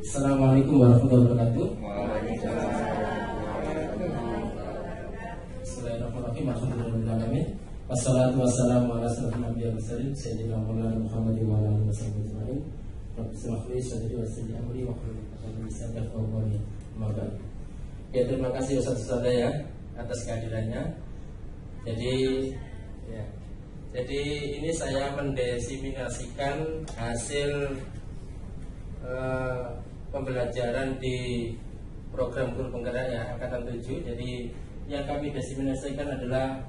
Assalamualaikum warahmatullahi wabarakatuh. Bismillahirrahmanirrahim. Alhamdulillahirrahmanirrahim. Wassalatu wassalamu ala asyrofil anbiya'i wal mursalin sayyidina Maulana Muhammadin wa ala alihi wasallam ajma'in. Rabbi shrah li sadri wa yassir li amri wahlul 'uqdatam min lisani yafqahu qawli. Ya, terima kasih Ustaz ya atas kehadirannya. Jadi ini saya mendesiminasikan hasil pembelajaran di program guru penggerak ya angkatan 7. Jadi yang kami desiminasikan adalah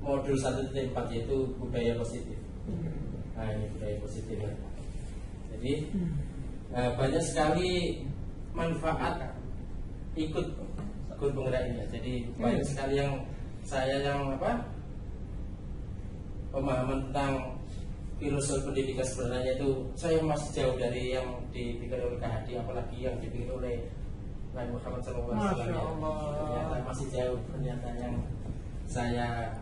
modul 1.4 yaitu budaya positif. Nah, ini budaya positif ya. Jadi banyak sekali manfaat ikut guru penggerak ini. Jadi banyak sekali yang pemahaman tentang filosofi pendidikan sebenarnya itu saya masih jauh dari yang dipikir oleh KHD, apalagi yang dipikir oleh Nabi Muhammad SAW. Ternyata masih jauh, ternyata yang saya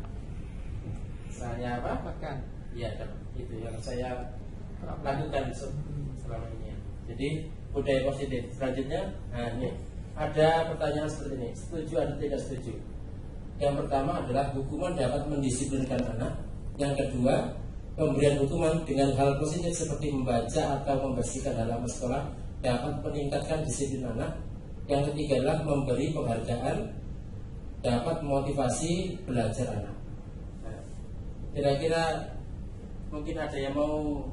ya itu yang saya lakukan selama ini. Jadi budaya positif. Selanjutnya, ini ada pertanyaan seperti ini: setuju atau tidak setuju? Yang pertama adalah hukuman dapat mendisiplinkan anak. Yang kedua, pemberian hukuman dengan hal positif seperti membaca atau membersihkan halaman sekolah dapat meningkatkan disiplin anak. Yang ketiga adalah memberi penghargaan dapat memotivasi belajar anak. Nah, kira-kira mungkin ada yang mau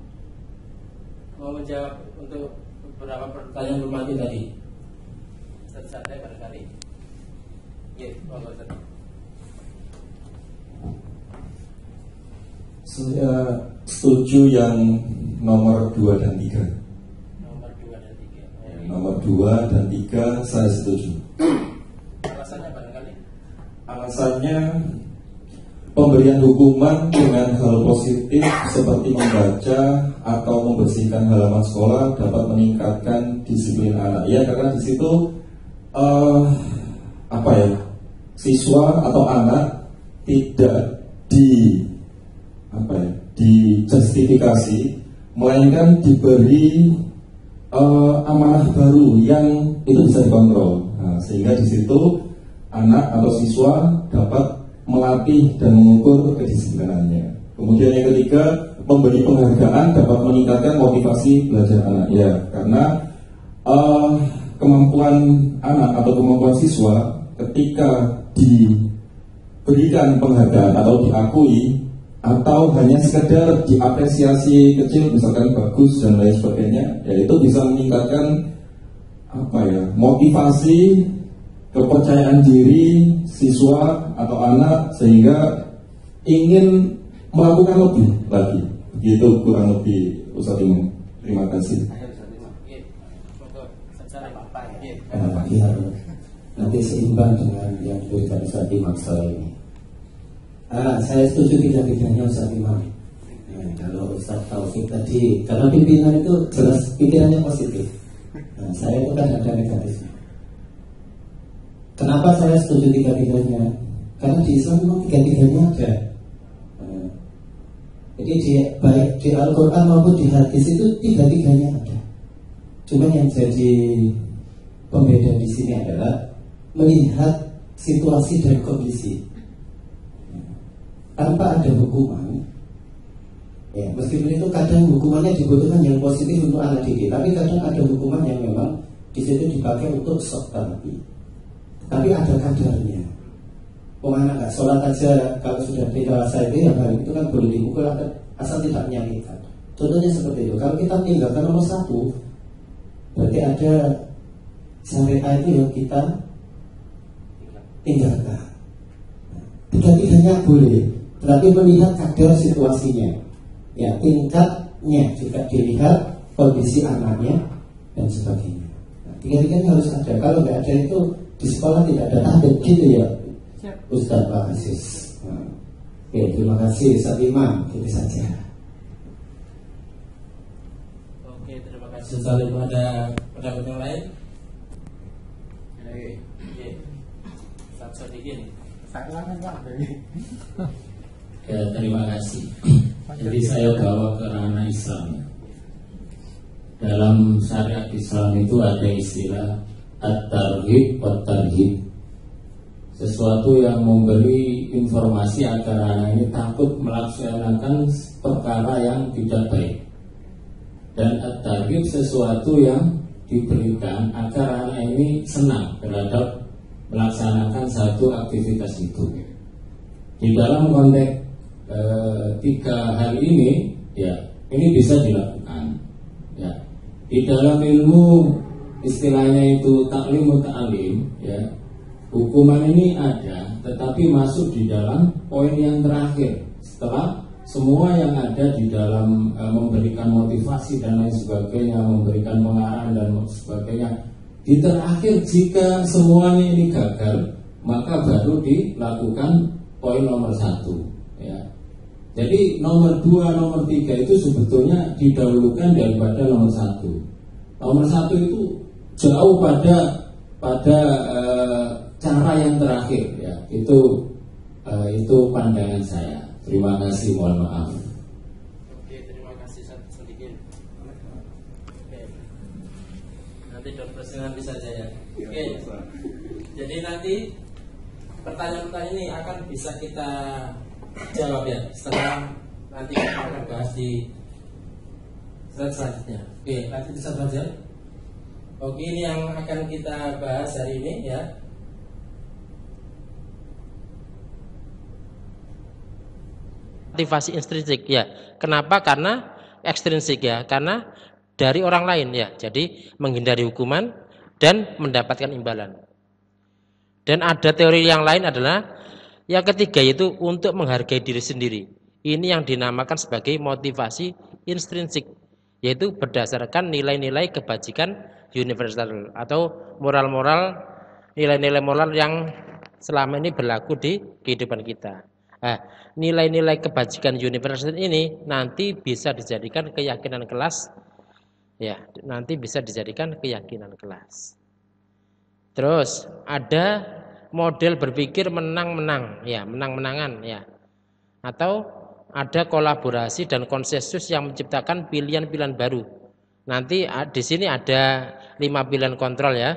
menjawab untuk beberapa pertanyaan rumah tadi. Satu-satu barangkali. Ya, monggo. Saya setuju yang nomor 2 dan 3. Nomor 2 dan 3 saya setuju. Alasannya barangkali? Alasannya pemberian hukuman dengan hal positif seperti membaca atau membersihkan halaman sekolah dapat meningkatkan disiplin anak. Ya, karena di situ siswa atau anak tidak dijustifikasi, melainkan diberi amanah baru yang itu bisa dikontrol. Nah, sehingga di situ anak atau siswa dapat melatih dan mengukur kedisiplinannya. Kemudian yang ketiga, memberi penghargaan dapat meningkatkan motivasi belajar anak. Ya, karena kemampuan anak atau kemampuan siswa ketika diberikan penghargaan atau diakui atau hanya sekedar diapresiasi kecil, misalkan bagus dan lain sebagainya, ya itu bisa meningkatkan motivasi, kepercayaan diri siswa atau anak sehingga ingin melakukan lebih lagi. Begitu kurang lebih Ustaz Imam. Terima kasih. Nanti seimbang dengan yang diberikan Ustaz Imam ini. Saya setuju tiga-tiganya Ustaz Imam. Kalau Ustaz Taufik tadi, karena pimpinan itu jelas pikirannya positif. Saya itu kan ada negatifnya. Kenapa saya setuju tiga-tiganya? Karena di Islam memang tiga-tiganya ada. Jadi baik di Al-Quran maupun di hadis itu tiga-tiganya ada. Cuma yang jadi pembeda di sini adalah melihat situasi dan kondisi. Tanpa ada hukuman, ya meskipun itu kadang hukumannya dibutuhkan yang positif untuk anak didik, tapi kadang ada hukuman yang memang di situ dipakai untuk shock terapi. Tapi ada kadarnya. Anak nggak sholat aja kalau sudah dewasa itu yang hari itu kan boleh dipukul asal tidak menyakitkan. Contohnya seperti itu. Kalau kita tinggalkan nomor 1, berarti ada syariat itu yang kita tinggalkan. Tiga-tiganya boleh. Berarti melihat kadar situasinya, ya tingkatnya juga dilihat, kondisi anaknya dan sebagainya. Tiga-tiganya harus ada. Kalau nggak ada itu di sekolah tidak ada tahdid gitu ya, Ustaz Pak Aziz. Oke, terima kasih Ustaz Imam. Itu saja. Oke, terima kasih. Saling ada pendapat yang lain? Satu sedikit. Ya, terima kasih. Jadi saya bawa ke ranah Islam. dalam syariat Islam itu ada istilah at-targhib wa tarhib. Sesuatu yang memberi informasi agar anak ini takut melaksanakan perkara yang tidak baik. Dan at-targhib sesuatu yang diberikan agar anak ini senang terhadap melaksanakan satu aktivitas itu. Di dalam konteks tiga hal ini, ya, ini bisa dilakukan. Ya, di dalam ilmu istilahnya itu taklim muta'alim, ya, hukuman ini ada, tetapi masuk di dalam poin yang terakhir setelah semua yang ada di dalam memberikan motivasi dan lain sebagainya, memberikan pengarahan dan sebagainya. Di terakhir, jika semuanya ini gagal, maka baru dilakukan poin nomor 1, ya. Jadi nomor 2, nomor 3 itu sebetulnya didahulukan daripada nomor 1. Nomor 1 itu jauh pada cara yang terakhir, ya. Itu pandangan saya. Terima kasih, mohon maaf. Oke, terima kasih sedikit. Oke. Nanti nanti saja ya. Oke. Jadi nanti pertanyaan-pertanyaan ini akan bisa kita jawab ya setelah nanti kita akan bahas di slide selanjutnya. Oke, nanti bisa belajar. Oke, ini yang akan kita bahas hari ini ya. Motivasi intrinsik ya. Kenapa? Karena ekstrinsik ya. Karena dari orang lain ya. Jadi menghindari hukuman dan mendapatkan imbalan. Dan ada teori yang lain adalah yang ketiga, yaitu untuk menghargai diri sendiri. Ini yang dinamakan sebagai motivasi intrinsik, yaitu berdasarkan nilai-nilai kebajikan universal atau moral-moral, nilai-nilai moral yang selama ini berlaku di kehidupan kita. Nah, nilai-nilai kebajikan universal ini nanti bisa dijadikan keyakinan kelas, ya. Nanti bisa dijadikan keyakinan kelas. Terus ada model berpikir menang-menang, ya, menang-menangan, ya. Atau ada kolaborasi dan konsensus yang menciptakan pilihan-pilihan baru. Nanti di sini ada 5 pilihan kontrol ya.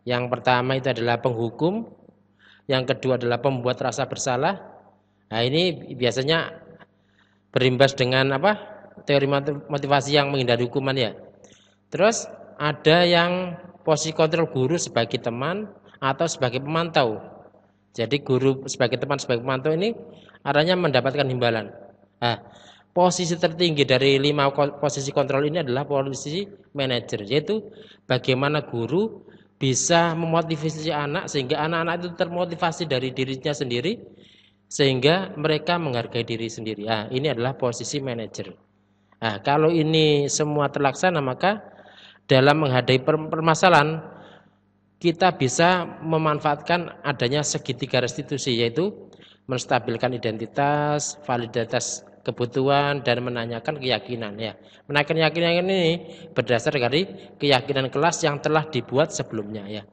Yang pertama itu adalah penghukum, yang kedua adalah pembuat rasa bersalah. Nah, ini biasanya berimbas dengan apa? Teori motivasi yang menghindari hukuman ya. Terus ada yang posisi kontrol guru sebagai teman atau sebagai pemantau. Jadi guru sebagai teman, sebagai pemantau ini arahnya mendapatkan imbalan. Nah, posisi tertinggi dari 5 posisi kontrol ini adalah posisi manajer, yaitu bagaimana guru bisa memotivasi anak sehingga anak-anak itu termotivasi dari dirinya sendiri sehingga mereka menghargai diri sendiri. Nah, ini adalah posisi manajer. Nah, kalau ini semua terlaksana, maka dalam menghadapi permasalahan kita bisa memanfaatkan adanya segitiga restitusi, yaitu menstabilkan identitas, validitas kebutuhan, dan menanyakan keyakinan ya. Menanyakan keyakinan ini berdasar dari keyakinan kelas yang telah dibuat sebelumnya ya.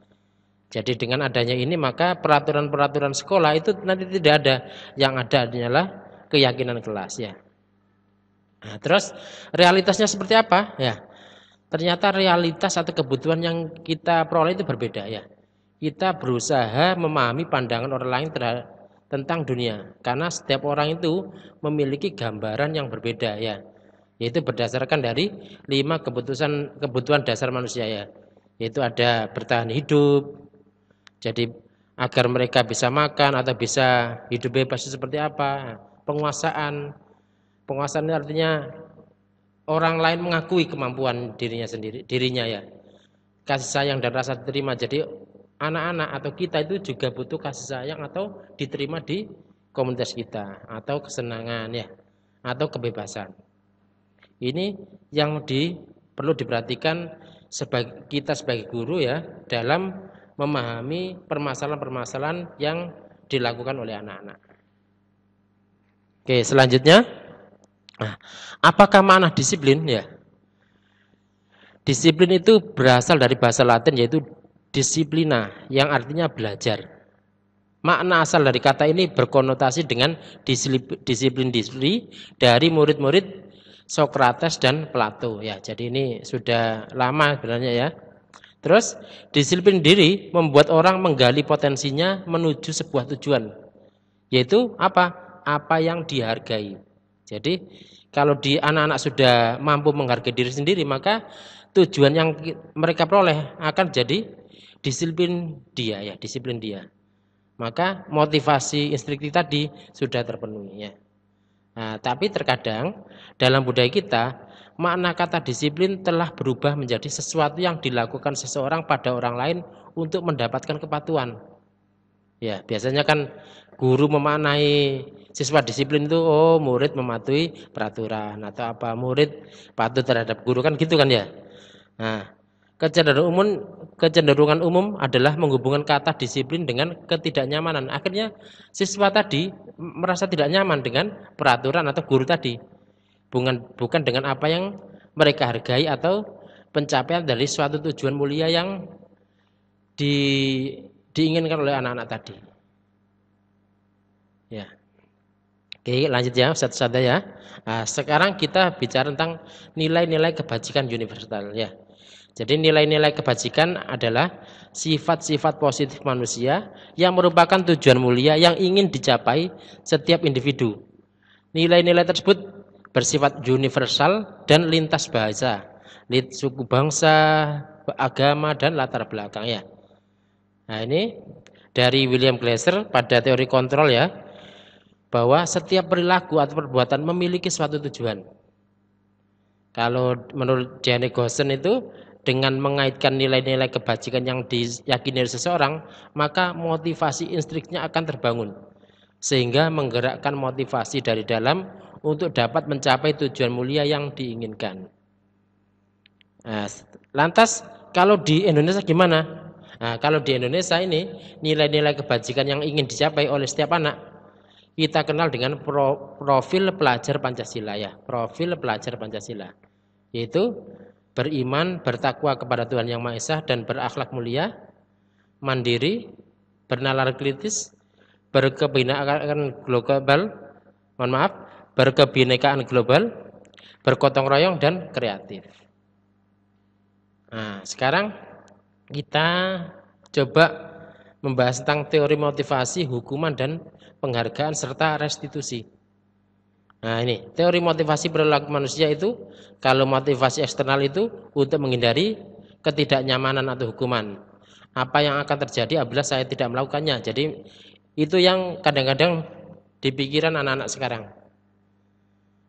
Jadi dengan adanya ini maka peraturan-peraturan sekolah itu nanti tidak ada, yang ada adalah keyakinan kelas ya. Nah, terus realitasnya seperti apa ya? Ternyata realitas atau kebutuhan yang kita peroleh itu berbeda ya. Kita berusaha memahami pandangan orang lain tentang dunia, karena setiap orang itu memiliki gambaran yang berbeda ya. Yaitu berdasarkan dari 5 kebutuhan dasar manusia ya. Yaitu ada bertahan hidup. Jadi agar mereka bisa makan atau bisa hidup bebas seperti apa? Penguasaan. Penguasaan ini artinya orang lain mengakui kemampuan dirinya ya. Kasih sayang dan rasa terima. Jadi anak-anak atau kita itu juga butuh kasih sayang atau diterima di komunitas kita, atau kesenangan ya, atau kebebasan. Ini yang perlu diperhatikan kita sebagai guru ya, dalam memahami permasalahan-permasalahan yang dilakukan oleh anak-anak. Oke, selanjutnya, nah, apakah makna disiplin ya? Disiplin itu berasal dari bahasa Latin yaitu disiplina, yang artinya belajar. Makna asal dari kata ini berkonotasi dengan disiplin diri dari murid-murid Sokrates dan Plato ya. Jadi ini sudah lama sebenarnya ya. Terus disiplin diri membuat orang menggali potensinya menuju sebuah tujuan. Yaitu apa? Apa yang dihargai. Jadi kalau di anak-anak sudah mampu menghargai diri sendiri, maka tujuan yang mereka peroleh akan jadi disiplin dia ya, disiplin dia. Maka motivasi instruktif tadi sudah terpenuhi ya. Nah, tapi terkadang dalam budaya kita makna kata disiplin telah berubah menjadi sesuatu yang dilakukan seseorang pada orang lain untuk mendapatkan kepatuhan. Ya, biasanya kan guru memaknai siswa disiplin itu oh murid mematuhi peraturan atau apa murid patuh terhadap guru kan gitu kan ya. Nah, kecenderungan umum adalah menghubungkan kata disiplin dengan ketidaknyamanan. Akhirnya siswa tadi merasa tidak nyaman dengan peraturan atau guru tadi. Bukan dengan apa yang mereka hargai atau pencapaian dari suatu tujuan mulia yang diinginkan oleh anak-anak tadi. Ya. Oke, lanjut ya satu-satu ya. Nah, sekarang kita bicara tentang nilai-nilai kebajikan universal ya. Jadi nilai-nilai kebajikan adalah sifat-sifat positif manusia yang merupakan tujuan mulia yang ingin dicapai setiap individu. Nilai-nilai tersebut bersifat universal dan lintas bahasa, suku bangsa, agama dan latar belakang ya. Nah, ini dari William Glasser pada teori kontrol ya, bahwa setiap perilaku atau perbuatan memiliki suatu tujuan. Kalau menurut Jane Gossen itu dengan mengaitkan nilai-nilai kebajikan yang diyakini oleh seseorang, maka motivasi instruknya akan terbangun sehingga menggerakkan motivasi dari dalam untuk dapat mencapai tujuan mulia yang diinginkan. Nah, lantas kalau di Indonesia gimana? Nah, kalau di Indonesia ini nilai-nilai kebajikan yang ingin dicapai oleh setiap anak kita kenal dengan profil pelajar Pancasila ya, profil pelajar Pancasila, yaitu beriman, bertakwa kepada Tuhan Yang Maha Esa dan berakhlak mulia, mandiri, bernalar kritis, berkebinekaan global, berkebinekaan global, bergotong royong dan kreatif. Nah, sekarang kita coba membahas tentang teori motivasi, hukuman dan penghargaan serta restitusi. Nah, ini teori motivasi perilaku manusia itu, kalau motivasi eksternal itu untuk menghindari ketidaknyamanan atau hukuman. Apa yang akan terjadi apabila saya tidak melakukannya? Jadi itu yang kadang-kadang di pikiran anak-anak sekarang.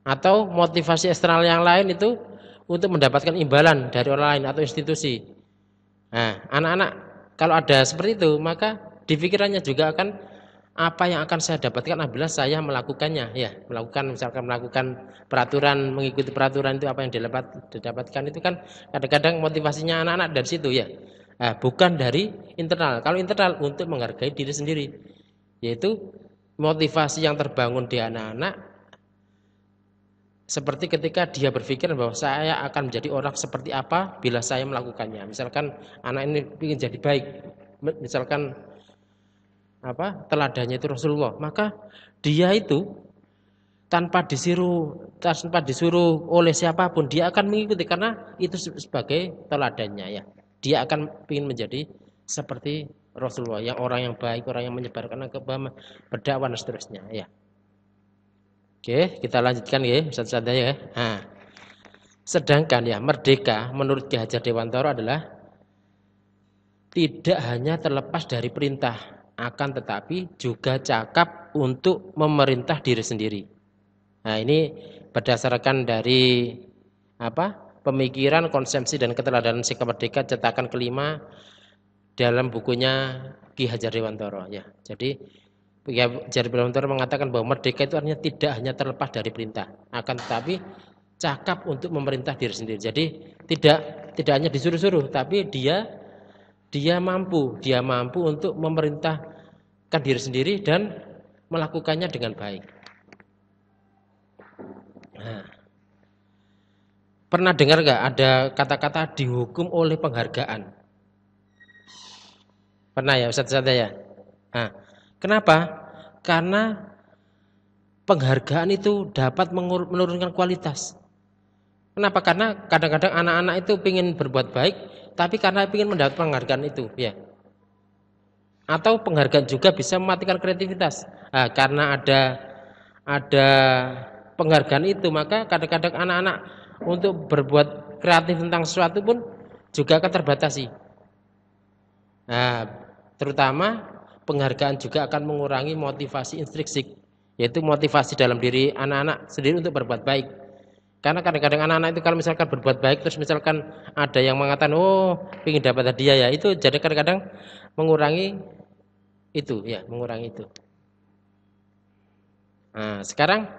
Atau motivasi eksternal yang lain itu untuk mendapatkan imbalan dari orang lain atau institusi. Nah, anak-anak kalau ada seperti itu, maka di pikirannya juga akan apa yang akan saya dapatkan apabila saya melakukannya ya, misalkan melakukan peraturan, mengikuti peraturan itu apa yang didapatkan itu kan kadang-kadang motivasinya anak-anak dari situ ya. Nah, bukan dari internal. Kalau internal untuk menghargai diri sendiri, yaitu motivasi yang terbangun di anak-anak seperti ketika dia berpikir bahwa saya akan menjadi orang seperti apa bila saya melakukannya. Misalkan anak ini ingin jadi baik, misalkan teladannya itu Rasulullah, maka dia itu tanpa disuruh oleh siapapun dia akan mengikuti karena itu sebagai teladannya ya. Dia akan ingin menjadi seperti Rasulullah, yang orang yang baik, orang yang menyebarkan agama, berdakwah dan seterusnya ya. Oke, kita lanjutkan ya satu-satu ya. Nah, sedangkan ya merdeka menurut Ki Hajar Dewantara adalah tidak hanya terlepas dari perintah, akan tetapi juga cakap untuk memerintah diri sendiri. Nah, ini berdasarkan dari pemikiran, konsepsi dan keteladanan sikap merdeka cetakan kelima dalam bukunya Ki Hajar Dewantara ya. Jadi Ki Hajar Dewantara mengatakan bahwa merdeka itu artinya tidak hanya terlepas dari perintah, akan tetapi cakap untuk memerintah diri sendiri. Jadi tidak hanya disuruh-suruh, tapi dia mampu untuk memerintahkan diri sendiri dan melakukannya dengan baik. Nah, pernah dengar nggak ada kata-kata dihukum oleh penghargaan? Pernah ya Ustaz ya? Nah, kenapa? Karena penghargaan itu dapat menurunkan kualitas. Kenapa? Karena kadang-kadang anak-anak itu ingin berbuat baik, tapi karena ingin mendapat penghargaan itu, ya. Atau penghargaan juga bisa mematikan kreativitas. Nah, karena ada penghargaan itu, maka kadang-kadang anak-anak untuk berbuat kreatif tentang sesuatu pun juga akan terbatasi. Nah, terutama penghargaan juga akan mengurangi motivasi intrinsik, yaitu motivasi dalam diri anak-anak sendiri untuk berbuat baik. Karena kadang-kadang anak-anak itu kalau misalkan berbuat baik, terus misalkan ada yang mengatakan, oh, ingin dapat hadiah ya, itu jadi kadang-kadang mengurangi itu, ya, mengurangi itu. Nah, sekarang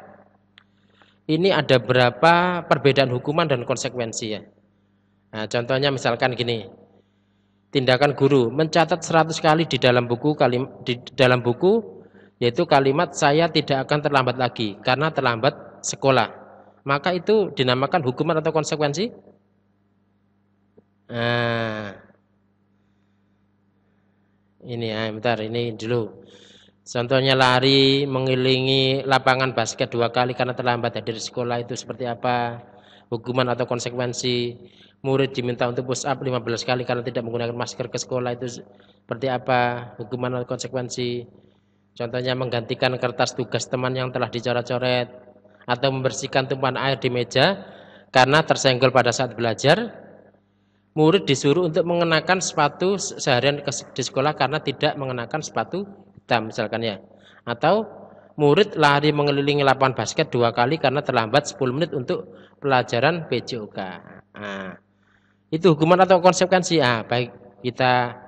ini ada berapa perbedaan hukuman dan konsekuensi ya. Nah, contohnya misalkan gini, tindakan guru mencatat 100 kali di dalam buku yaitu kalimat saya tidak akan terlambat lagi karena terlambat sekolah. Maka itu dinamakan hukuman atau konsekuensi? Nah, ini ya, bentar, ini dulu. Contohnya lari mengelilingi lapangan basket 2 kali karena terlambat hadir di sekolah, itu seperti apa? Hukuman atau konsekuensi? Murid diminta untuk push up 15 kali karena tidak menggunakan masker ke sekolah, itu seperti apa? Hukuman atau konsekuensi? Contohnya menggantikan kertas tugas teman yang telah dicoret-coret, atau membersihkan tumpahan air di meja karena tersenggol pada saat belajar. Murid disuruh untuk mengenakan sepatu seharian di sekolah karena tidak mengenakan sepatu hitam misalkan ya. Atau murid lari mengelilingi lapangan basket 2 kali karena terlambat 10 menit untuk pelajaran PJOK. Nah, itu hukuman atau konsekuensi? Baik, kita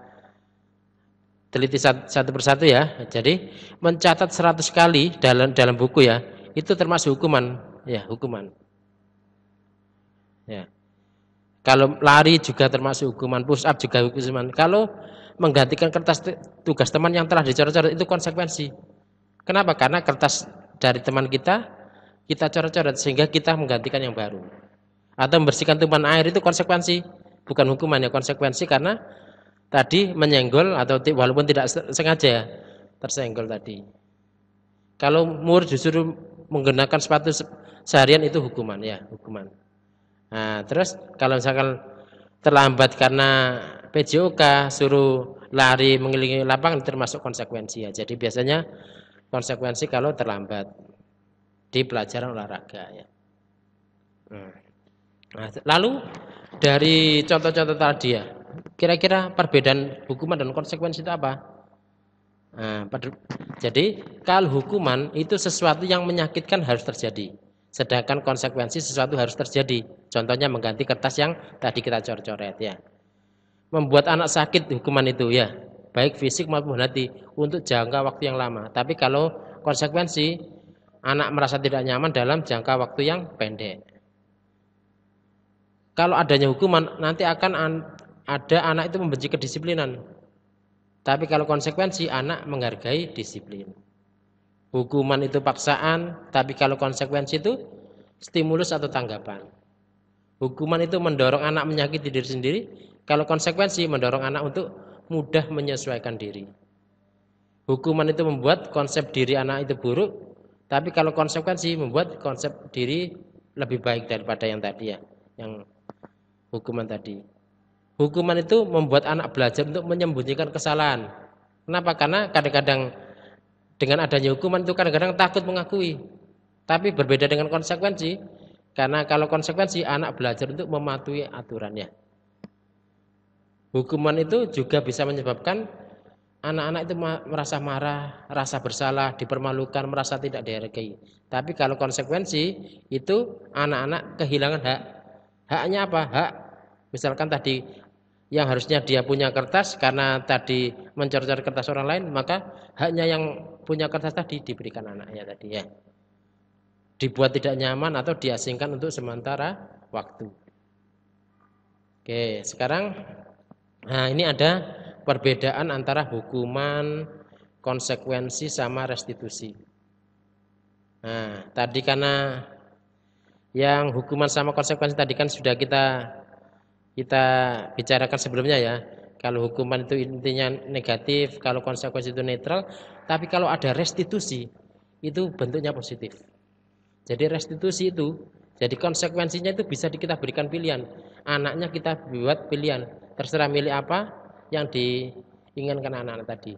teliti satu persatu ya. Jadi mencatat 100 kali dalam buku ya, itu termasuk hukuman, ya, hukuman. Ya. Kalau lari juga termasuk hukuman, push up juga hukuman. Kalau menggantikan kertas tugas teman yang telah dicoret-coret itu konsekuensi. Kenapa? Karena kertas dari teman kita coret-coret sehingga kita menggantikan yang baru. Atau membersihkan tumpahan air itu konsekuensi, bukan hukuman ya, konsekuensi karena tadi menyenggol atau walaupun tidak sengaja tersenggol tadi. Kalau murid disuruh menggunakan sepatu seharian itu hukuman ya, hukuman. Nah, terus kalau misalkan terlambat karena PJOK suruh lari mengelilingi lapangan termasuk konsekuensi ya. Jadi biasanya konsekuensi kalau terlambat di pelajaran olahraga ya. Nah, lalu dari contoh-contoh tadi ya, kira-kira perbedaan hukuman dan konsekuensi itu apa? Nah, jadi kalau hukuman itu sesuatu yang menyakitkan harus terjadi, sedangkan konsekuensi sesuatu harus terjadi. Contohnya mengganti kertas yang tadi kita coret-coret ya. Membuat anak sakit hukuman itu ya, baik fisik maupun hati untuk jangka waktu yang lama. Tapi kalau konsekuensi, anak merasa tidak nyaman dalam jangka waktu yang pendek. Kalau adanya hukuman nanti akan ada anak itu membenci kedisiplinan. Tapi kalau konsekuensi, anak menghargai disiplin. Hukuman itu paksaan, tapi kalau konsekuensi itu stimulus atau tanggapan. Hukuman itu mendorong anak menyakiti diri sendiri, kalau konsekuensi mendorong anak untuk mudah menyesuaikan diri. Hukuman itu membuat konsep diri anak itu buruk, tapi kalau konsekuensi membuat konsep diri lebih baik daripada yang tadi ya, yang hukuman tadi. Hukuman itu membuat anak belajar untuk menyembunyikan kesalahan. Kenapa? Karena kadang-kadang dengan adanya hukuman itu kadang-kadang takut mengakui. Tapi berbeda dengan konsekuensi. Karena kalau konsekuensi anak belajar untuk mematuhi aturannya. Hukuman itu juga bisa menyebabkan anak-anak itu merasa marah, rasa bersalah, dipermalukan, merasa tidak dihargai. Tapi kalau konsekuensi itu anak-anak kehilangan hak. Haknya apa? Hak misalkan tadi yang harusnya dia punya kertas karena tadi mencor-cor kertas orang lain, maka haknya yang punya kertas tadi diberikan anaknya tadi ya. Dibuat tidak nyaman atau diasingkan untuk sementara waktu. Oke, sekarang ini ada perbedaan antara hukuman, konsekuensi sama restitusi. Nah, tadi karena yang hukuman sama konsekuensi tadi kan sudah kita bicarakan sebelumnya ya. Kalau hukuman itu intinya negatif, kalau konsekuensi itu netral, tapi kalau ada restitusi itu bentuknya positif. Jadi restitusi itu Jadi konsekuensinya itu bisa kita berikan pilihan. Anaknya kita buat pilihan. Terserah milih apa yang diinginkan anak-anak tadi.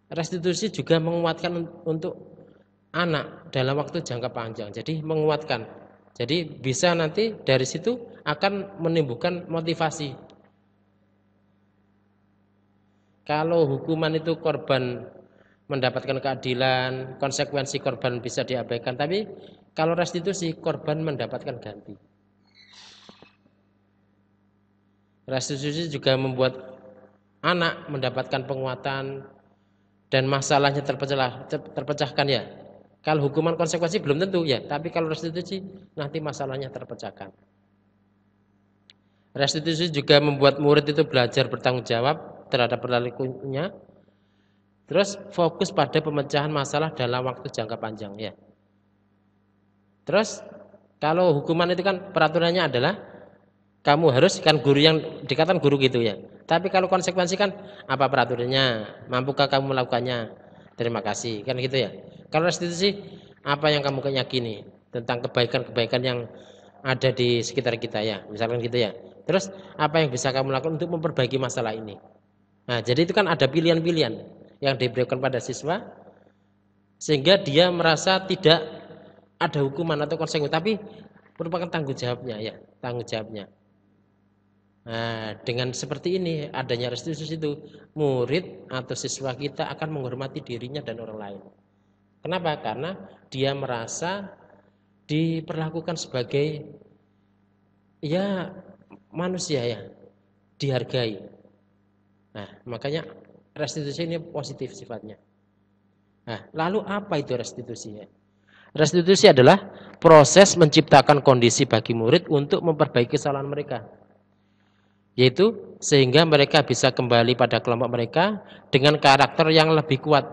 Restitusi juga menguatkan untuk anak dalam waktu jangka panjang. Jadi menguatkan. Jadi bisa nanti dari situ akan menimbulkan motivasi. Kalau hukuman itu korban mendapatkan keadilan, konsekuensi korban bisa diabaikan. Tapi kalau restitusi, korban mendapatkan ganti. Restitusi juga membuat anak mendapatkan penguatan dan masalahnya terpecahkan ya. Kalau hukuman konsekuensi belum tentu ya, tapi kalau restitusi nanti masalahnya terpecahkan. Restitusi juga membuat murid itu belajar bertanggung jawab terhadap perilakunya. Terus fokus pada pemecahan masalah dalam waktu jangka panjang ya. Terus kalau hukuman itu kan peraturannya adalah kamu harus, kan guru yang dikatakan guru gitu ya. Tapi kalau konsekuensi kan apa peraturannya, mampukah kamu melakukannya, terima kasih, kan gitu ya. Kalau restitusi apa yang kamu yakini tentang kebaikan-kebaikan yang ada di sekitar kita ya, misalkan gitu ya. Terus apa yang bisa kamu lakukan untuk memperbaiki masalah ini. Nah jadi itu kan ada pilihan-pilihan yang diberikan pada siswa sehingga dia merasa tidak ada hukuman atau konsekuensi, tapi merupakan tanggung jawabnya ya, tanggung jawabnya. Nah, dengan seperti ini adanya restitusi itu, murid atau siswa kita akan menghormati dirinya dan orang lain. Kenapa? Karena dia merasa diperlakukan sebagai ya manusia ya, dihargai. Nah, makanya restitusi ini positif sifatnya. Nah, lalu apa itu restitusi? Restitusi adalah proses menciptakan kondisi bagi murid untuk memperbaiki kesalahan mereka. Yaitu sehingga mereka bisa kembali pada kelompok mereka dengan karakter yang lebih kuat.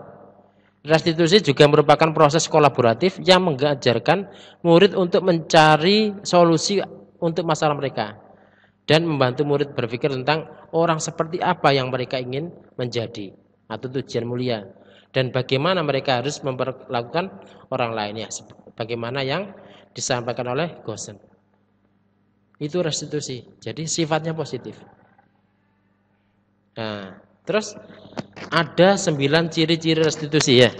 Restitusi juga merupakan proses kolaboratif yang mengajarkan murid untuk mencari solusi untuk masalah mereka dan membantu murid berpikir tentang orang seperti apa yang mereka ingin menjadi atau tujuan mulia dan bagaimana mereka harus memperlakukan orang lainnya bagaimana yang disampaikan oleh Gosen. Itu restitusi. Jadi sifatnya positif. Nah, terus ada 9 ciri-ciri restitusi ya.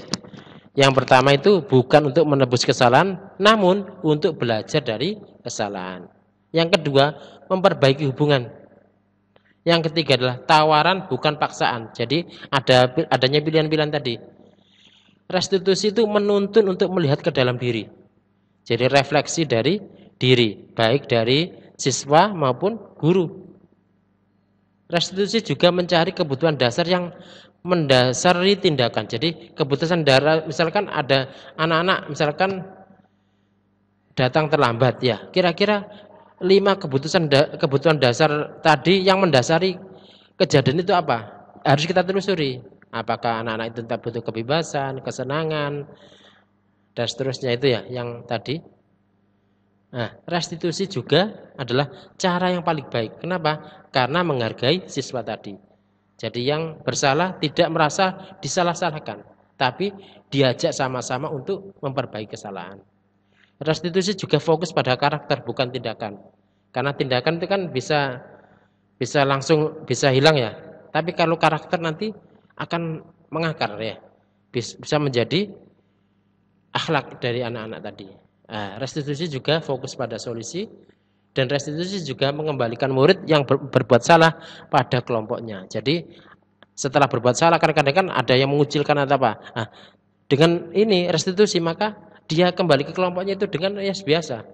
Yang pertama itu bukan untuk menebus kesalahan, namun untuk belajar dari kesalahan. Yang kedua, memperbaiki hubungan. Yang ketiga adalah tawaran bukan paksaan. Jadi adanya pilihan-pilihan tadi. Restitusi itu menuntun untuk melihat ke dalam diri. Jadi refleksi dari diri, baik dari siswa maupun guru. Restitusi juga mencari kebutuhan dasar yang mendasari tindakan. Jadi kebutuhan dasar, misalkan ada anak-anak misalkan datang terlambat ya. Kira-kira 5 kebutuhan dasar tadi yang mendasari kejadian itu apa? Harus kita telusuri. Apakah anak-anak itu tetap butuh kebebasan, kesenangan, dan seterusnya itu ya yang tadi. Nah, restitusi juga adalah cara yang paling baik. Kenapa? Karena menghargai siswa tadi. Jadi yang bersalah tidak merasa disalah-salahkan, tapi diajak sama-sama untuk memperbaiki kesalahan. Restitusi juga fokus pada karakter bukan tindakan. Karena tindakan itu kan bisa langsung bisa hilang ya. Tapi kalau karakter nanti akan mengakar ya. Bisa menjadi akhlak dari anak-anak tadi. Nah, restitusi juga fokus pada solusi dan restitusi juga mengembalikan murid yang berbuat salah pada kelompoknya. Jadi setelah berbuat salah kadang-kadang kan ada yang mengucilkan atau apa. Nah, dengan ini restitusi maka dia kembali ke kelompoknya itu dengan biasa.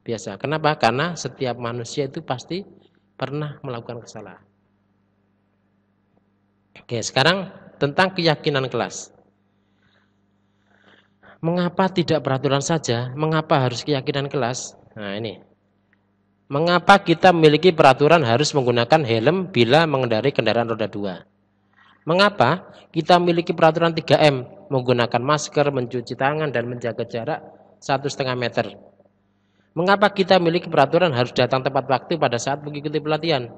Biasa. Kenapa? Karena setiap manusia itu pasti pernah melakukan kesalahan. Oke, sekarang tentang keyakinan kelas. Mengapa tidak peraturan saja? Mengapa harus keyakinan kelas? Nah ini. Mengapa kita memiliki peraturan harus menggunakan helm bila mengendarai kendaraan roda 2? Mengapa kita memiliki peraturan 3M? Menggunakan masker, mencuci tangan, dan menjaga jarak 1,5 meter. Mengapa kita memiliki peraturan harus datang tepat waktu pada saat mengikuti pelatihan?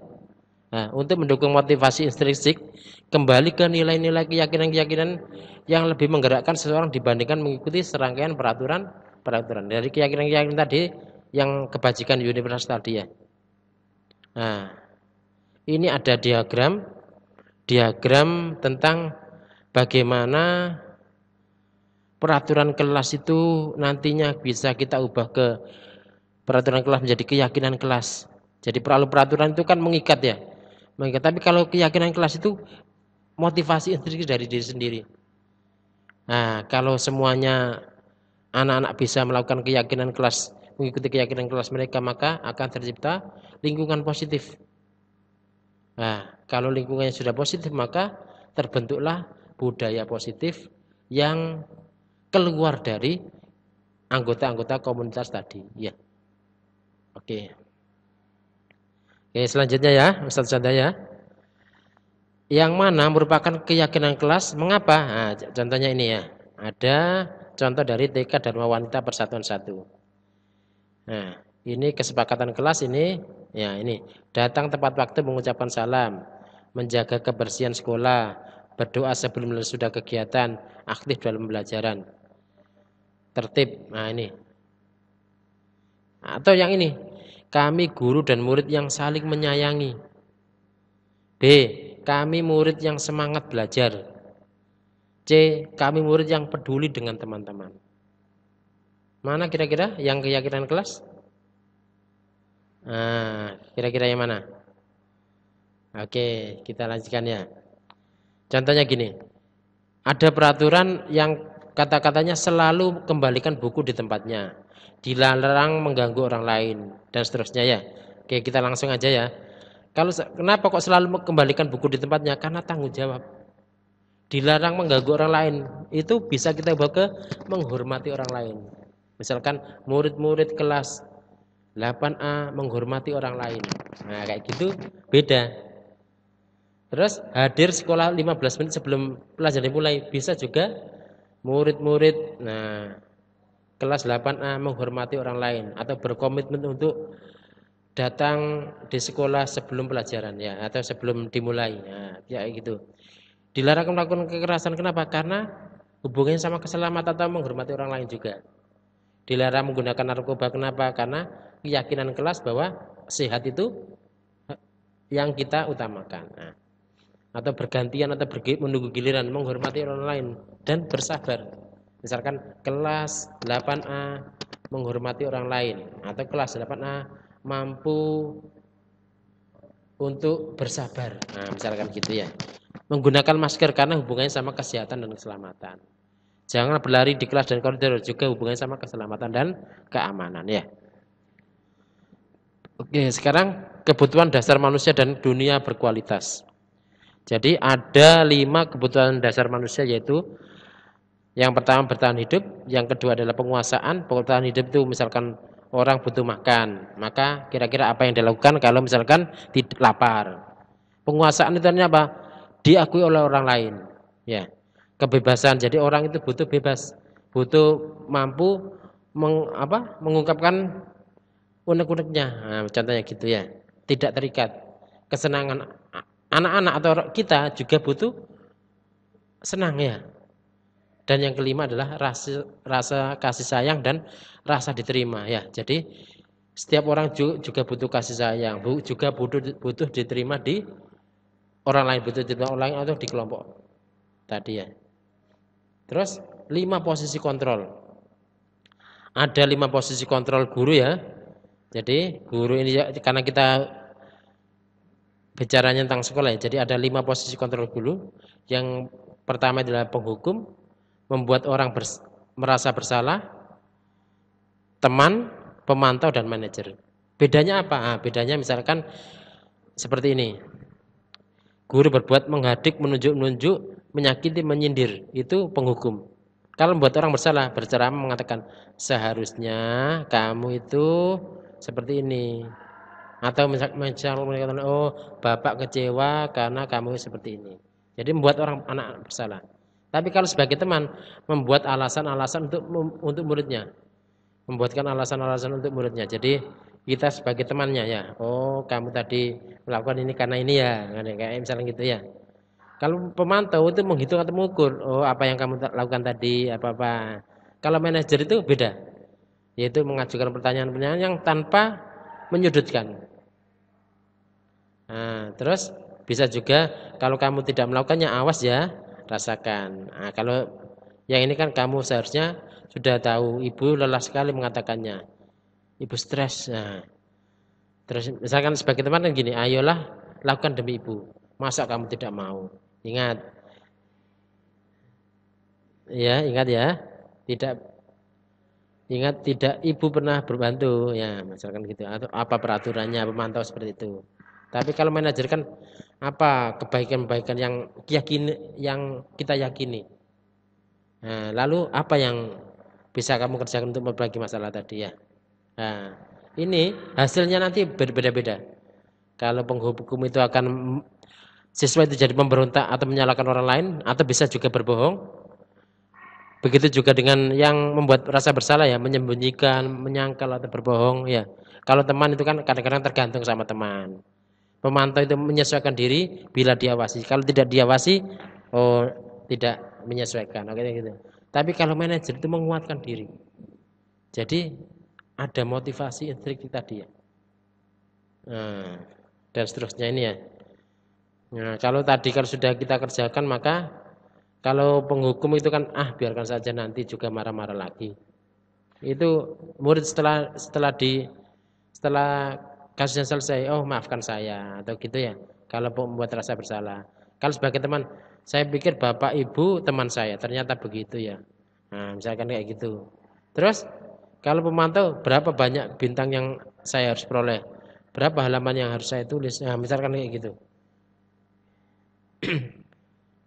Nah, untuk mendukung motivasi intrinsik, kembali ke nilai-nilai keyakinan-keyakinan yang lebih menggerakkan seseorang dibandingkan mengikuti serangkaian peraturan peraturan. Dari keyakinan-keyakinan tadi yang kebajikan universal tadi ya. Nah, ini ada diagram tentang bagaimana peraturan kelas itu nantinya bisa kita ubah ke peraturan kelas menjadi keyakinan kelas. Jadi peraturan itu kan mengikat ya. Mengikat. Tapi kalau keyakinan kelas itu motivasi intrinsik dari diri sendiri. Nah, kalau semuanya anak-anak bisa melakukan keyakinan kelas, mengikuti keyakinan kelas mereka, maka akan tercipta lingkungan positif. Nah, kalau lingkungannya sudah positif, maka terbentuklah budaya positif yang keluar dari anggota-anggota komunitas tadi. Ya. Oke. Oke, selanjutnya ya, Ustaz Chandra ya. Yang mana merupakan keyakinan kelas, mengapa? Nah, contohnya ini ya. Ada contoh dari TK Dharma Wanita Persatuan 1. Nah, ini kesepakatan kelas ini, ya ini. Datang tepat waktu mengucapkan salam, menjaga kebersihan sekolah, berdoa sebelum sudah kegiatan, aktif dalam pembelajaran. Tertib. Nah, ini. Atau yang ini. Kami guru dan murid yang saling menyayangi. B. Kami murid yang semangat belajar. C. Kami murid yang peduli dengan teman-teman. Mana kira-kira yang keyakinan kelas? Nah, kira-kira yang mana? Oke, kita lanjutkan ya. Contohnya gini. Ada peraturan yang kata-katanya selalu kembalikan buku di tempatnya. Dilarang mengganggu orang lain dan seterusnya ya. Oke, kita langsung aja ya. Kenapa kok selalu kembalikan buku di tempatnya? Karena tanggung jawab. Dilarang mengganggu orang lain. Itu bisa kita bawa ke menghormati orang lain. Misalkan murid-murid kelas 8A menghormati orang lain. Nah, kayak gitu beda. Terus hadir sekolah 15 menit sebelum pelajaran dimulai. Bisa juga murid-murid kelas 8A menghormati orang lain atau berkomitmen untuk datang di sekolah sebelum pelajaran ya atau sebelum dimulai. Nah, ya gitu. Dilarang melakukan kekerasan, kenapa? Karena hubungannya sama keselamatan atau menghormati orang lain juga. Dilarang menggunakan narkoba, kenapa? Karena keyakinan kelas bahwa sehat itu yang kita utamakan. Nah, atau bergantian atau menunggu giliran, menghormati orang lain dan bersabar. Misalkan kelas 8A menghormati orang lain atau kelas 8A mampu untuk bersabar. Nah, misalkan gitu ya. Menggunakan masker karena hubungannya sama kesehatan dan keselamatan. Jangan berlari di kelas dan koridor, juga hubungannya sama keselamatan dan keamanan ya. Oke, sekarang kebutuhan dasar manusia dan dunia berkualitas. Jadi ada 5 kebutuhan dasar manusia, yaitu yang pertama bertahan hidup, yang kedua adalah penguasaan. Bertahan hidup itu misalkan orang butuh makan, maka kira-kira apa yang dilakukan kalau misalkan lapar. Penguasaan itu artinya apa? Diakui oleh orang lain. Ya, kebebasan. Jadi orang itu butuh bebas, butuh mampu mengungkapkan unek-uneknya. Nah, contohnya gitu ya. Tidak terikat. Kesenangan anak-anak atau kita juga butuh senang ya. Dan yang kelima adalah rasa kasih sayang dan rasa diterima ya. Jadi setiap orang juga butuh kasih sayang, juga butuh diterima di orang lain, butuh diterima orang lain atau di kelompok tadi ya. Terus 5 posisi kontrol. Ada 5 posisi kontrol guru ya. Jadi guru ini karena kita bicaranya tentang sekolah ya. Jadi ada 5 posisi kontrol guru. Yang pertama adalah penghukum, membuat orang merasa bersalah, teman, pemantau dan manajer. Bedanya apa? Nah, bedanya misalkan seperti ini. Guru berbuat menghadik, menunjuk-nunjuk, menyakiti, menyindir, itu penghukum. Kalau membuat orang bersalah, berceramah mengatakan seharusnya kamu itu seperti ini. Atau misalnya mengatakan, oh bapak kecewa karena kamu seperti ini. Jadi membuat anak bersalah. Tapi kalau sebagai teman, membuat alasan-alasan untuk muridnya. Membuatkan alasan-alasan untuk muridnya. Jadi kita sebagai temannya ya, oh kamu tadi melakukan ini karena ini ya, kayak misalnya gitu ya. Kalau pemantau itu menghitung atau mengukur, oh apa yang kamu lakukan tadi, apa-apa. Kalau manajer itu beda. yaitu mengajukan pertanyaan-pertanyaan yang tanpa menyudutkan. Nah, terus bisa juga kalau kamu tidak melakukannya, awas ya, rasakan. Nah, kalau yang ini kan kamu seharusnya sudah tahu, ibu lelah sekali mengatakannya, ibu stres. Nah, terus misalkan sebagai teman kan gini, ayolah lakukan demi ibu. Masa kamu tidak mau? Ingat, ya ingat ya, tidak ibu pernah berbantu, ya misalkan gitu. Atau apa peraturannya, pemantau seperti itu. Tapi kalau manajer kan apa kebaikan-kebaikan yang kita yakini. Nah, lalu apa yang bisa kamu kerjakan untuk membagi masalah tadi ya? Nah, ini hasilnya nanti berbeda-beda. Kalau penghukum itu akan siswa itu jadi pemberontak atau menyalahkan orang lain atau bisa juga berbohong. Begitu juga dengan yang membuat rasa bersalah ya, menyembunyikan, menyangkal atau berbohong ya. Kalau teman itu kan kadang-kadang tergantung sama teman. Pemantau itu menyesuaikan diri bila diawasi. Kalau tidak diawasi, oh tidak menyesuaikan. Oke gitu. Tapi kalau manajer itu menguatkan diri. Jadi ada motivasi intrinsik tadi ya. Nah, dan seterusnya ini ya. Nah, kalau sudah kita kerjakan maka kalau penghukum itu kan biarkan saja nanti juga marah-marah lagi. Itu murid setelah kasusnya selesai, oh maafkan saya atau gitu ya. Kalau membuat rasa bersalah. Kalau sebagai teman, saya pikir bapak ibu teman saya, ternyata begitu ya. Nah, misalkan kayak gitu. Terus kalau pemantau berapa banyak bintang yang saya harus peroleh? Berapa halaman yang harus saya tulis? Nah, misalkan kayak gitu.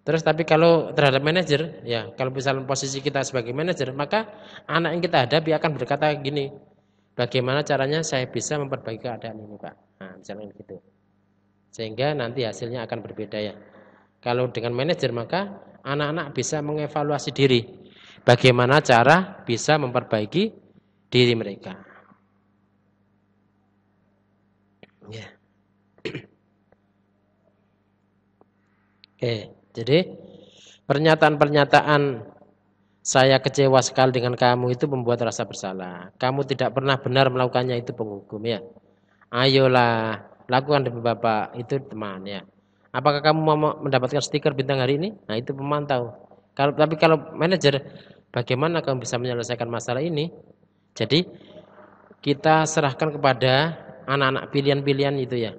Terus tapi kalau terhadap manajer, ya kalau misalnya posisi kita sebagai manajer, maka anak yang kita hadapi akan berkata gini, bagaimana caranya saya bisa memperbaiki keadaan ini Pak? Nah, misalnya gitu. Sehingga nanti hasilnya akan berbeda ya. Kalau dengan manajer maka anak-anak bisa mengevaluasi diri. Bagaimana cara bisa memperbaiki diri mereka. Ya. Oke, jadi pernyataan-pernyataan saya kecewa sekali dengan kamu itu membuat rasa bersalah. Kamu tidak pernah benar melakukannya, itu penghukum ya. Ayolah, lakukan demi Bapak, itu teman ya. Apakah kamu mau mendapatkan stiker bintang hari ini? Nah, itu pemantau. Tapi kalau manajer, bagaimana kamu bisa menyelesaikan masalah ini? Jadi kita serahkan kepada anak-anak pilihan-pilihan itu ya.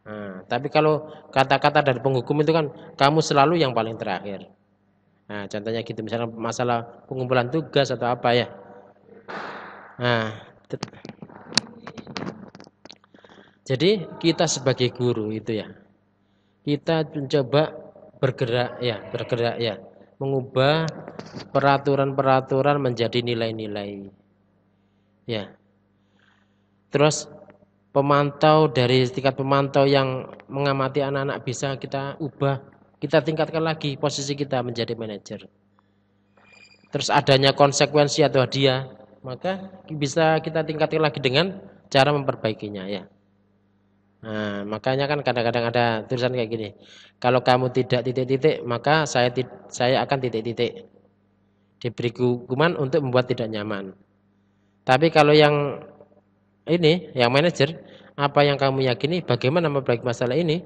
Nah, tapi kalau kata-kata dari penghukum itu kan kamu selalu yang paling terakhir. Nah, contohnya gitu, misalnya masalah pengumpulan tugas atau apa ya. Nah, jadi kita sebagai guru itu ya, kita mencoba bergerak ya, mengubah peraturan-peraturan menjadi nilai-nilai. Ya. Terus dari tingkat pemantau yang mengamati anak-anak bisa kita ubah, kita tingkatkan lagi posisi kita menjadi manajer. Terus adanya konsekuensi atau hadiah, maka bisa kita tingkatkan lagi dengan cara memperbaikinya ya. Nah, makanya kan kadang-kadang ada tulisan kayak gini. Kalau kamu tidak titik-titik, maka saya akan titik-titik. Diberi hukuman untuk membuat tidak nyaman. Tapi kalau yang manajer, apa yang kamu yakini, bagaimana memperbaiki masalah ini?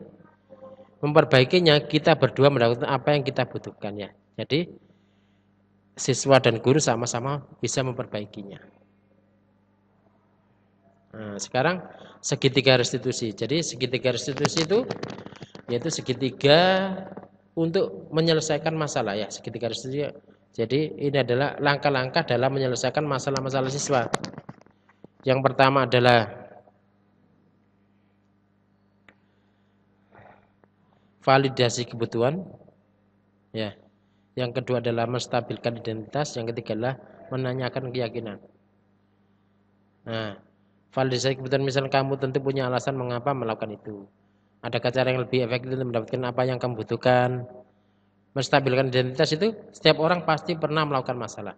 Memperbaikinya kita berdua mendapatkan apa yang kita butuhkan ya. Jadi siswa dan guru sama-sama bisa memperbaikinya. Nah, sekarang segitiga restitusi. Jadi segitiga restitusi itu yaitu segitiga untuk menyelesaikan masalah ya, segitiga restitusi. Jadi ini adalah langkah-langkah dalam menyelesaikan masalah-masalah siswa. Yang pertama adalah validasi kebutuhan. Ya. Yang kedua adalah menstabilkan identitas, yang ketiga adalah menanyakan keyakinan. Nah, validasi kebutuhan misalnya kamu tentu punya alasan mengapa melakukan itu. Adakah cara yang lebih efektif untuk mendapatkan apa yang kamu butuhkan? Menstabilkan identitas itu setiap orang pasti pernah melakukan masalah.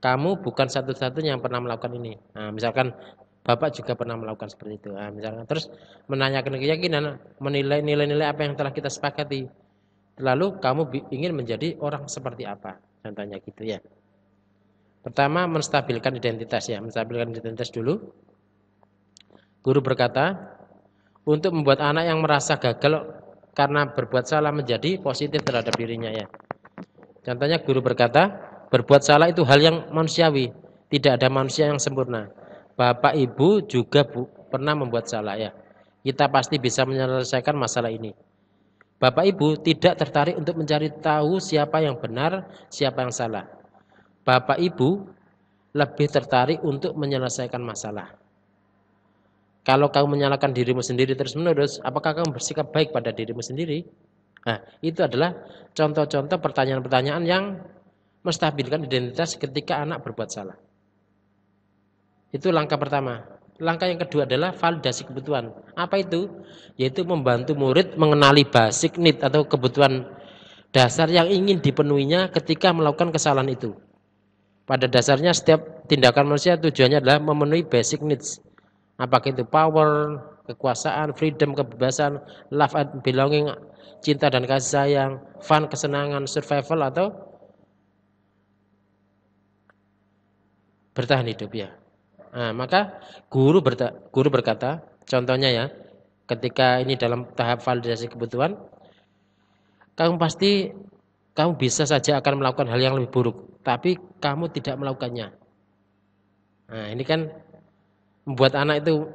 Kamu bukan satu-satunya yang pernah melakukan ini. Nah, misalkan Bapak juga pernah melakukan seperti itu. Nah, misalkan terus menanyakan keyakinan, menilai nilai-nilai apa yang telah kita sepakati. Lalu kamu ingin menjadi orang seperti apa? Contohnya gitu ya. Pertama, menstabilkan identitas ya, menstabilkan identitas dulu. Guru berkata, untuk membuat anak yang merasa gagal karena berbuat salah menjadi positif terhadap dirinya ya. Contohnya guru berkata, berbuat salah itu hal yang manusiawi, tidak ada manusia yang sempurna. Bapak Ibu juga pernah membuat salah ya. Kita pasti bisa menyelesaikan masalah ini. Bapak Ibu tidak tertarik untuk mencari tahu siapa yang benar, siapa yang salah. Bapak Ibu lebih tertarik untuk menyelesaikan masalah. Kalau kamu menyalahkan dirimu sendiri terus-menerus, apakah kamu bersikap baik pada dirimu sendiri? Nah, itu adalah contoh-contoh pertanyaan-pertanyaan yang menstabilkan identitas ketika anak berbuat salah. Itu langkah pertama. Langkah yang kedua adalah validasi kebutuhan. Apa itu? Yaitu membantu murid mengenali basic need atau kebutuhan dasar yang ingin dipenuhinya ketika melakukan kesalahan itu. Pada dasarnya setiap tindakan manusia tujuannya adalah memenuhi basic needs. Apakah itu power, kekuasaan, freedom, kebebasan, love and belonging, cinta dan kasih sayang, fun, kesenangan, survival atau bertahan hidup ya. Nah, maka guru berkata, contohnya ya, ketika ini dalam tahap validasi kebutuhan, kamu bisa saja akan melakukan hal yang lebih buruk, tapi kamu tidak melakukannya. Nah, ini kan membuat anak itu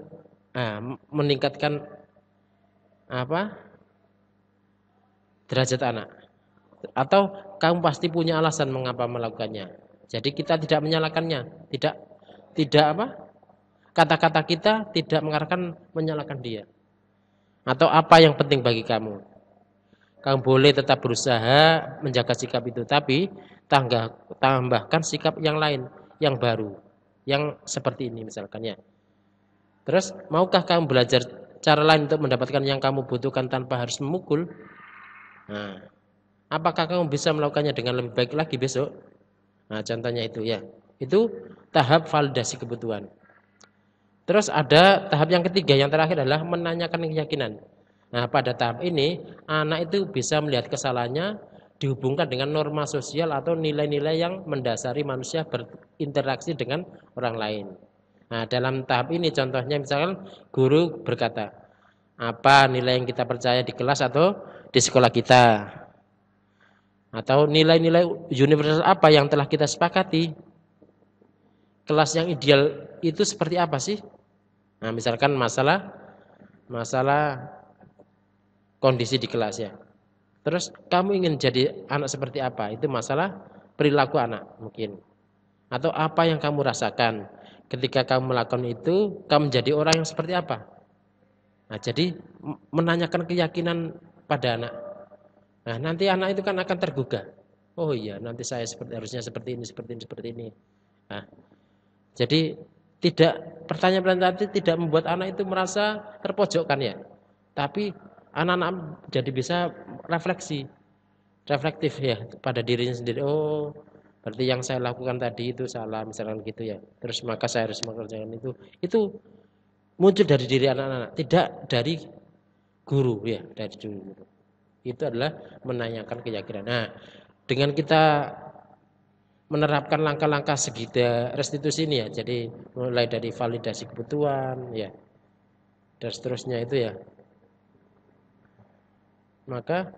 meningkatkan derajat anak. Atau kamu pasti punya alasan mengapa melakukannya. Jadi kita tidak menyalahkannya, kata-kata kita tidak mengarahkan menyalahkan dia. Atau apa yang penting bagi kamu. Kamu boleh tetap berusaha menjaga sikap itu, tapi tambahkan sikap yang lain, yang baru, yang seperti ini misalkan ya. Terus, maukah kamu belajar cara lain untuk mendapatkan yang kamu butuhkan tanpa harus memukul? Nah, apakah kamu bisa melakukannya dengan lebih baik lagi besok? Nah, contohnya itu ya. Itu tahap validasi kebutuhan. Terus ada tahap yang ketiga, yang terakhir adalah menanyakan keyakinan. Nah, pada tahap ini, anak itu bisa melihat kesalahannya dihubungkan dengan norma sosial atau nilai-nilai yang mendasari manusia berinteraksi dengan orang lain. Nah, dalam tahap ini contohnya misalkan guru berkata, apa nilai yang kita percaya di kelas atau di sekolah kita? Atau nilai-nilai universal apa yang telah kita sepakati? Kelas yang ideal itu seperti apa sih? Nah, misalkan masalah kondisi di kelas ya. Terus kamu ingin jadi anak seperti apa? Itu masalah perilaku anak mungkin. Atau apa yang kamu rasakan? Ketika kamu melakukan itu, kamu menjadi orang yang seperti apa? Nah, jadi menanyakan keyakinan pada anak. Nah, nanti anak itu kan akan tergugah. Oh iya, nanti saya harusnya seperti ini. Nah, jadi pertanyaan-pertanyaan tadi tidak membuat anak itu merasa terpojokkan ya. Tapi anak-anak jadi bisa reflektif ya pada dirinya sendiri. Oh, berarti yang saya lakukan tadi itu salah, misalkan gitu ya. Terus maka saya harus mengerjakan itu. Itu muncul dari diri anak-anak, tidak dari guru ya, dari guru. Itu adalah menanyakan keyakinan. Nah, dengan kita menerapkan langkah-langkah segitiga restitusi ini ya. Jadi mulai dari validasi kebutuhan ya. Dan seterusnya itu ya. Maka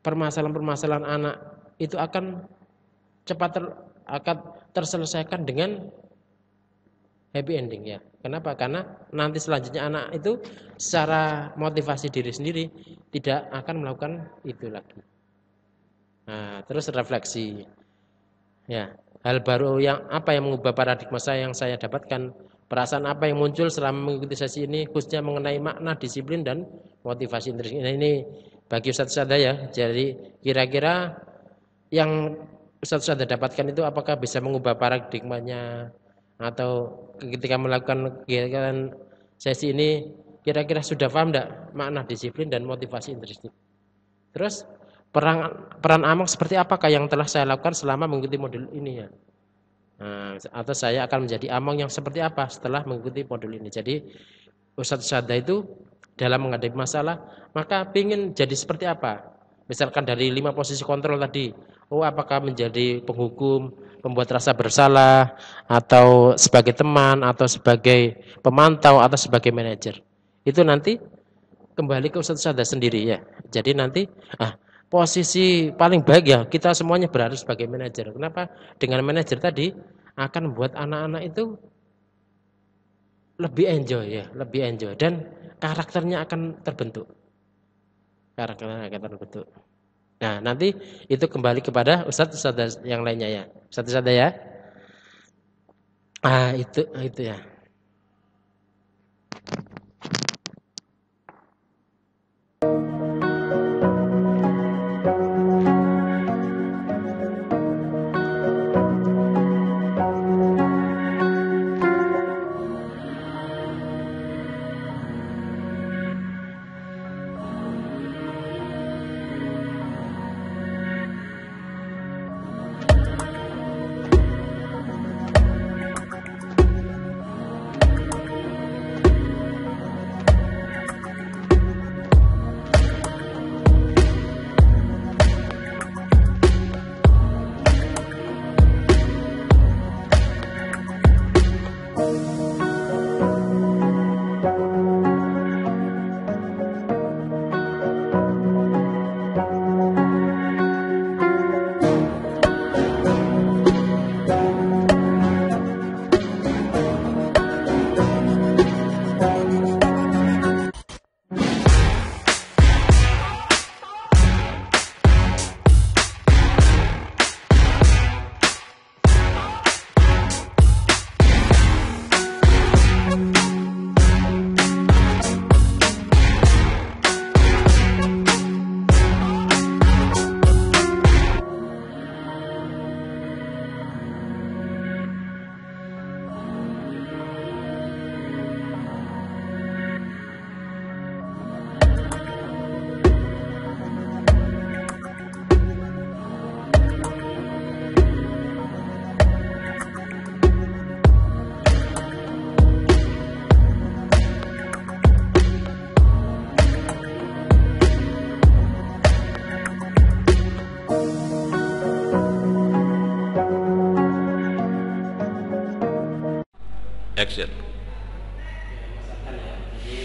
permasalahan-permasalahan anak itu akan akan terselesaikan dengan happy ending ya. Kenapa? Karena nanti selanjutnya anak itu secara motivasi diri sendiri tidak akan melakukan itu lagi. Nah, terus refleksi. Ya, hal baru yang mengubah paradigma yang saya dapatkan, perasaan apa yang muncul selama mengikuti sesi ini khususnya mengenai makna, disiplin dan motivasi intrinsik. Nah, ini bagi Ustaz ya. Jadi kira-kira yang Ustaz dapatkan itu apakah bisa mengubah paradigmanya atau ketika melakukan kegiatan sesi ini kira-kira sudah paham enggak makna, disiplin dan motivasi intrinsik. Terus peran among seperti apakah yang telah saya lakukan selama mengikuti modul ini ya. Nah, atau saya akan menjadi among yang seperti apa setelah mengikuti modul ini. Jadi Ustaz Syahda itu dalam menghadapi masalah maka ingin jadi seperti apa? Misalkan dari 5 posisi kontrol tadi, apakah menjadi penghukum, pembuat rasa bersalah, atau sebagai teman, atau sebagai pemantau, atau sebagai manajer. Itu nanti kembali ke Ustadz Sada sendiri ya. Jadi nanti posisi paling baik ya kita semuanya berharap sebagai manajer. Kenapa? Dengan manajer tadi akan membuat anak-anak itu lebih enjoy dan karakternya akan terbentuk. Nah, nanti itu kembali kepada Ustadz yang lainnya ya. Ustadz ya. Itu ya. Action. Misalkan ya, jadi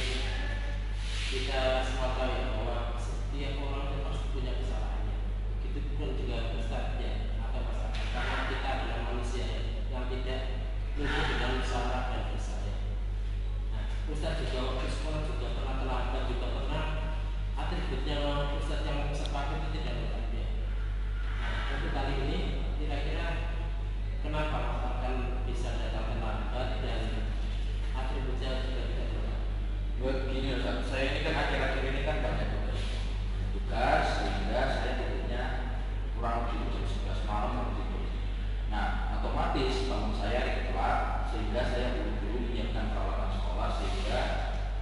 kita semua tahu ya bahwa setiap orang itu pasti punya kesalahannya. Begitu pun juga Ustadz ya atau masyarakat, karena kita adalah manusia ya, yang tidak luput dengan salah dan dosa ya. Nah, Ustadz juga waktu sekolah juga pernah terlambat, juga pernah atributnya Ustadz yang sepakat itu tidak lengkap ya. Nah, untuk kali ini kira-kira kenapa akan bisa datang terlambat dan atributnya juga tidak lengkap? Begini Ustaz, saya ini kan akhir-akhir ini kan banyak tugas sehingga saya tidurnya kurang lebih jam 11 malam baru tidur. Nah, otomatis bangun saya telat sehingga saya buru-buru menyiapkan peralatan sekolah sehingga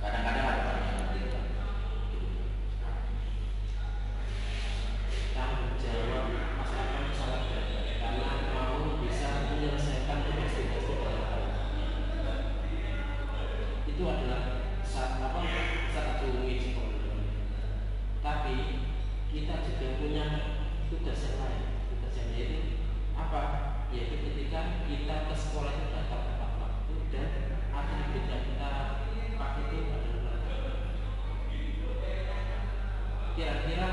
kadang-kadang ada banyak yang tidak. Tanggung jawab masyarakat sangat berat karena mau bisa menyelesaikan tugas-tugas di dalam itu adalah satu misi. Tapi kita juga punya tugas yang lain. Tugas yang yaitu apa? Yaitu ketika kita ke sekolah itu datang tepat waktu dan atribut yang kita pakai itu adalah lengkap. Kira-kira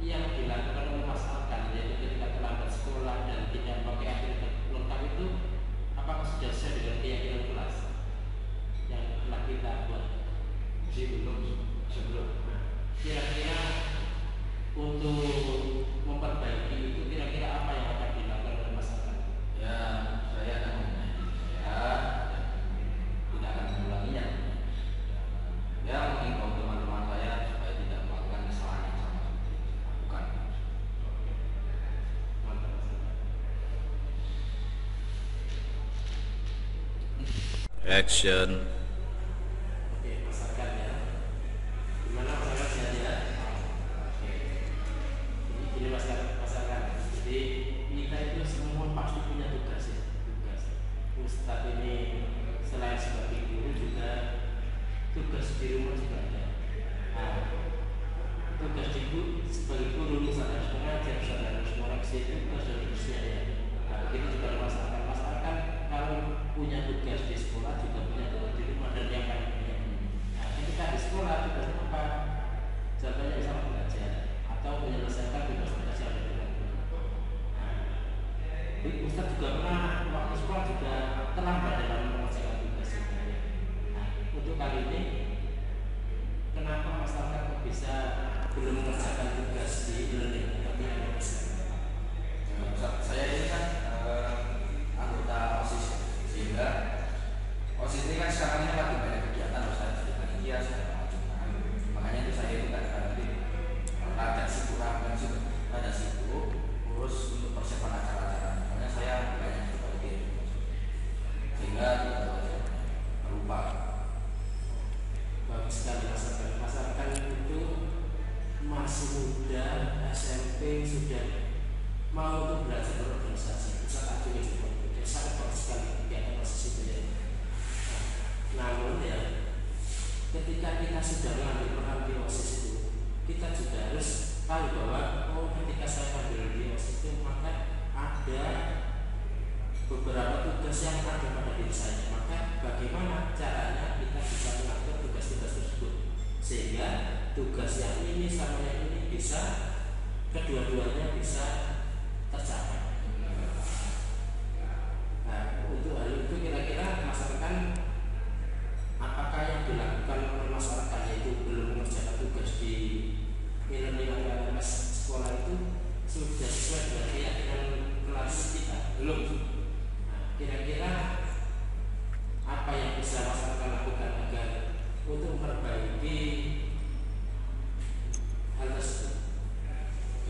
yang dilakukan oleh Mas Alkan yaitu ketika terlambat sekolah dan tidak pakai atribut lengkap itu apakah sudah sesuai dengan keyakinan kelas yang telah kita buat? Sebelum. Kira-kira untuk memperbaiki itu kira-kira apa yang akan dilakukan oleh Mas Alkan? Ya, saya akan tidak akan mengulanginya. Ya, mengimbau teman-teman saya supaya tidak melakukan kesalahan yang sama seperti itu. Bukan. Action. Oke, Mas Alkan ya. Gimana Mas Alkan sehat ya? Oke. Ini Mas Alkan. Jadi kita itu semua pasti punya tugas ya. Ustadz ini selain sebagai guru juga tugas di rumah juga ada. Nah, tugas ibu sebagai guru misalnya harus mengajar, misalnya harus mengoreksi itu harus ada tugasnya ya. Nah, begitu juga masyarakat. Masyarakat kalau punya tugas di sekolah juga punya tugas di rumah dan yang lainnya. Nah, ketika di sekolah tugas apa? Contohnya misalnya belajar atau menyelesaikan tugas-tugas yang ada di rumah. Nah, Ustaz juga pernah waktu sekolah juga terlambat dalam mengerjakan tugas itu. Nah, untuk kali ini kenapa masyarakat kok bisa belum mengerjakan tugas di e-learning? Saya ini kan anggota OSIS, sehingga OSIS ini kan sekarang ini lagi banyak kegiatan, saya jadi panitia, saya mengajukan, makanya itu saya itu kadang-kadang rada sibuk urus untuk persiapan acara-acara, makanya saya banyak berbagi, sehingga tidak lupa. Bagus sekali masyarakat itu masih muda, SMP sudah mau untuk belajar berorganisasi. Pusat aktif juga sangat bagus sekali kegiatan proses itu ya. Namun ya, ketika kita sudah mengambil peran di OSIS itu, kita juga harus tahu bahwa ketika saya ambil di OSIS itu maka ada beberapa tugas yang ada pada diri saya. Maka bagaimana caranya kita bisa mengatur tugas-tugas tersebut sehingga tugas yang ini sama yang ini bisa kedua-duanya bisa tercapai. Nah, untuk hal itu kira-kira masyarakat apakah yang dilakukan oleh masyarakat yaitu belum mengerjakan tugas di nilai-nilai LMS sekolah itu sudah sesuai dengan keyakinan kelas kita? Belum. Nah, kira-kira apa yang bisa masyarakat lakukan agar untuk memperbaiki hal tersebut?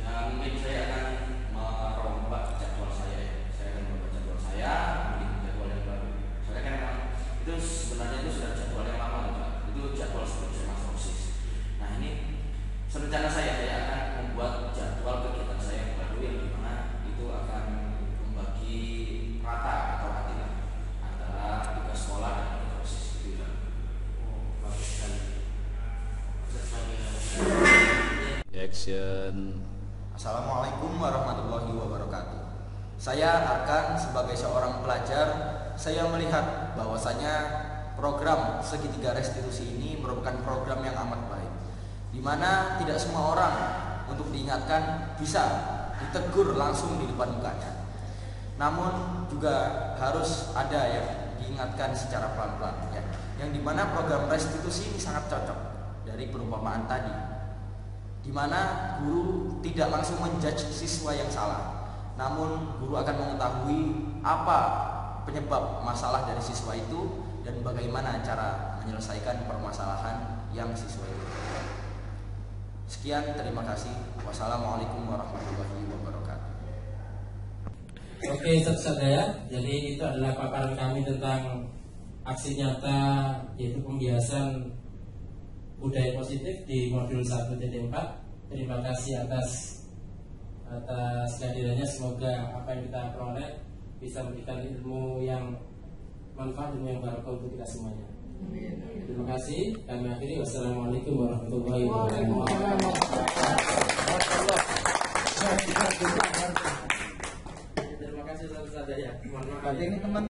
Ya, mungkin saya akan merombak jadwal saya. Saya akan merubah jadwal saya, bikin jadwal yang baru. Soalnya kan memang itu sebenarnya itu sudah jadwal yang lama, Pak. Itu jadwal sebelum saya masuk OSIS. Nah, ini rencana saya akan membuat jadwal kegiatan saya yang baru yang dimana itu akan membagi rata atau adil antara tugas sekolah dan tugas OSIS itu. Bagus sekali. Action. Assalamualaikum warahmatullahi wabarakatuh. Saya Arkan sebagai seorang pelajar, saya melihat bahwasanya program segitiga restitusi ini merupakan program yang amat baik, di mana tidak semua orang untuk diingatkan bisa ditegur langsung di depan mukanya. Namun juga harus ada yang diingatkan secara pelan-pelan ya. Yang dimana program restitusi ini sangat cocok dari perumpamaan tadi, di mana guru tidak langsung menjudge siswa yang salah, namun guru akan mengetahui apa penyebab masalah dari siswa itu dan bagaimana cara menyelesaikan permasalahan yang siswa itu. Sekian, terima kasih. Wassalamualaikum warahmatullahi wabarakatuh. Oke, saudara ya. Jadi itu adalah paparan kami tentang aksi nyata yaitu pembiasan budaya positif di modul 1.4. Terima kasih atas kehadirannya. Semoga apa yang kita peroleh bisa memberikan ilmu yang manfaat, ilmu yang barokah untuk kita semuanya. Terima kasih. Kami akhiri. Wassalamualaikum warahmatullahi wabarakatuh. Terima kasih saudara ya. Mohon maaf.